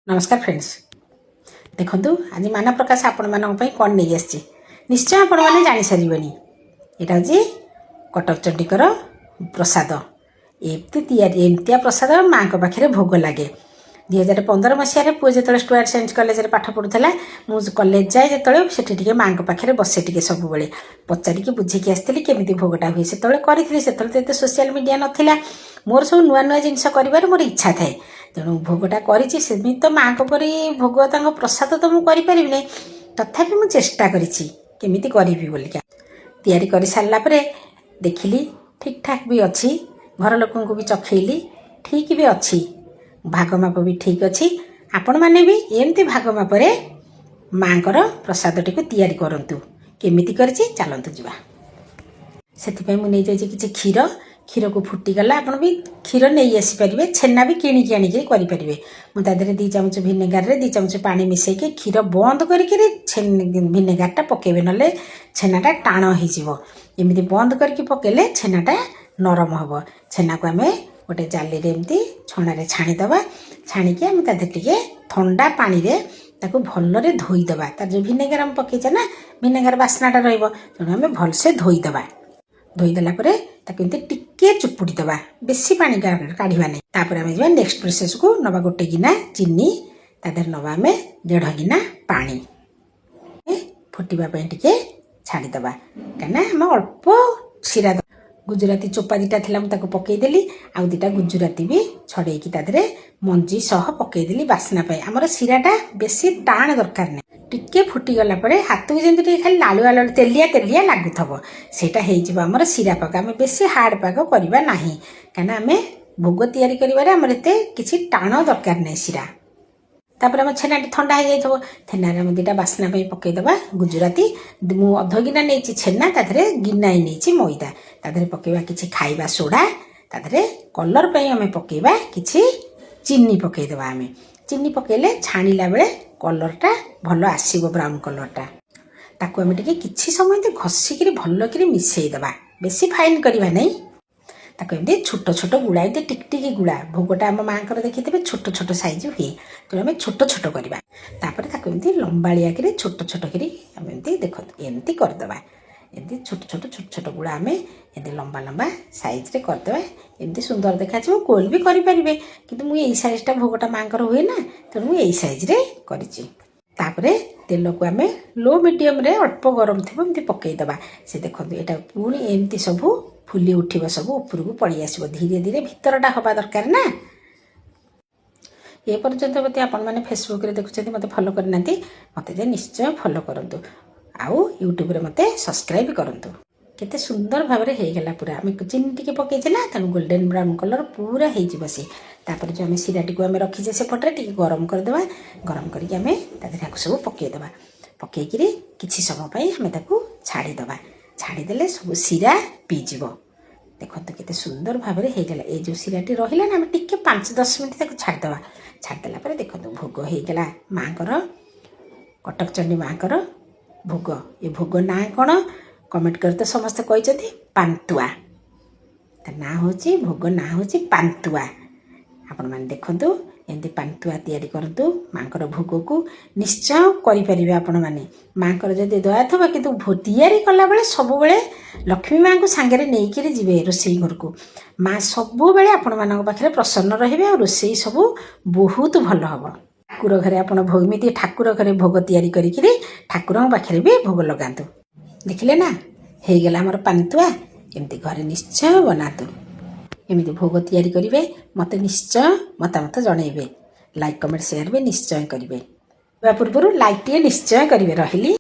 नमस्कार फ्रेंड्स देखु आज मान प्रकाश आपण मानी कौन नहीं आसी निश्चय आपण मैंने जानी सारे यहाँ हूँ कटक चंडीकर प्रसाद एमतिया प्रसाद माँ को पाखे भोग लगे 2015 मसीह पुओ जो स्टुआर्ट साइंस कॉलेज में पाठ पढ़ुला मुझे कॉलेज जाए जो से माँ को पाखे बसे टे सब पचारिकी बुझेकी आसती केमी भोगटा हुए से करी से सोशल मीडिया नाला मोर सब नुआ नुआ जिनस कर मोर इच्छा थाए तेणु भोगटा करी तो माँ को परी भोग प्रसाद तो मुझे करें तथापि मुझे चेष्टा करी करी बोलिका तैयारी कर सारापर देखिली ठीक ठाक भी अच्छी घर लोक भी चखेली ठीक भी अच्छी भागमाप भी ठीक अच्छी आपण मैंने भी एमती भागमापरे माँ को प्रसाद टी तैयारी करूँ केमी कर चलतु जा से मुझे किसी क्षीर क्षीर को फुटीगला आप भी क्षीर नहीं आसीपारे छेना भी किणिक आणिक करेंगे मुझे 2 चामच भिनेगार 2 चामच पानी मिसेक क्षीर बंद करके भिनेगारटा पकेबे ना छेनाटा टाण होमती बंद करके पकेले छेनाटा नरम हम छेना को आम गोटे जाली एमती छणारे छाणीदे छाणिकी आम टे थंडा पानी ताको भलरे धोईदे तार जो भिनेगार आम पकईचे ना भिनेगार बास्नाटा तेणु आम भलसे धोईदेला टिके चुपुड़ी दबा बेसी पानी काढ़ा नहीं तापर आम जा नेक्स्ट प्रोसेस को नवा गोटे गिना चीनी तादेह नवा आम 1.5 गिना पानी फुटापी टे छाड़ीदे कहीं आम अल्प शिरा गुजराती चोपा 2टा थी मुझे पकईदेली आउ 2टा गुजराती भी छड़ेकी तादे मंजी सह पकईदेली बास्ना आमर शिराटा बेसी टाण दरकार नहीं टिके फुटीगला हाथ को जमी खाली लालु लालु तेलिया तेलिया लगुव सेटा होमर शिरा पाक आम बेसी हार्ड पाक करवा ना कहीं आम भोग तैयारी कर किसी टाण दरकार नहीं शिरा तापर आम छेना ठंडा हो जाए छेनार 2टा बास्ना पकईदे गुजराती मु अध गिना नहीं छेना तादे गिनाई नहीं मैदा तादे पकेबा किसी खाइबा सोडा तादे कलर पर आम पकेबा किसी चीनी पकईदे आम चीनी पकेले छाणीला बेले कलरटा भल आसो ब्राउन कलरटा ताकू आम किसी समय घषिकी भलक मिसईदे बेसी फाइन करवा नहीं ताको एमती छोट छोट गुड़ा एमती टिकटिकी गुड़ा भोगटा आम माँ को देखिए छोट छोट साइज हुए तो आम छोट छोट करवा तापर ताको एमती लंबाड़िया छोट छोट करी आम एमती देख एमती करदे एमती छोट छोट गुड़ा आम एमती लंबा लंबा साइज रे करदे एमती सुंदर देखा गोल भी करें कि मुझे साइजटा भोगटा माँ को हुए ना तेणु मुझे साइज रे कर तेल को आम लो मीडियम रे अल्प गरम थी एमती पकईदे से देखो यहाँ पुणी एमती सब फुली उठिब सब उपरको पड़ी आसो धीरे धीरे भीतरटा हवा दरकार ना ये पर्यंत मत आपण मैंने फेसबुक रे देखुं मत फॉलो करना मत निश्चय फॉलो करूँ आउ यूट्यूब रे मत सब्सक्राइब करूँ केते सुंदर भाव में होगला पूरा आम चीनी टी पकईचे ना तेणु गोल्डन ब्राउन कलर पूरा हो सी तापर जो आम सिराटी को आम रखीचे से पटे टी गरम करदे गरम करके आम ताकू सब पकईदे पकईकि किसी समय आम छाड़ीदे छाड़ीदे सब शिरा पीज देखो केते सुंदर भाव में होगला ये जो शिराटी रहा ना आम टे 5-10 मिनट छाड़ीदे छाड़देला देखो भोग होगला माँ को कटक चंडी माँ को भोग ये भोग ना कौन कमेंट कर तो समस्त कहते पांतुआ ना हूँ भोग ना हूँ पांतुआ आपण मैंने देखु एमती पांतुआ तैयारी करूँ माँ को भोग को निश्चय करें आपण मैंने माँ को जब दया थो कि तैयारी कला बेले सब बेले लक्ष्मी माँ को सांगे नहीं जी रोसई घर को माँ सब बेले आपण मान पाखे प्रसन्न रे और रोसई सब बहुत भल हम ठाकुर घरे आप भोगमिति ठाकुर घरे भोग तैयारी करी ठाकुर पाखे भी भोग लगातु देखिले ना होगला आमर पांतुआ एमती घरे निश्चय बनातु एमती भोग तैयारी करेंगे मत निश्चय मतामत जनइबे लाइक कमेंट शेयर भी निश्चय करेंगे पूर्व लाइक टे निश्चय करेंगे रही।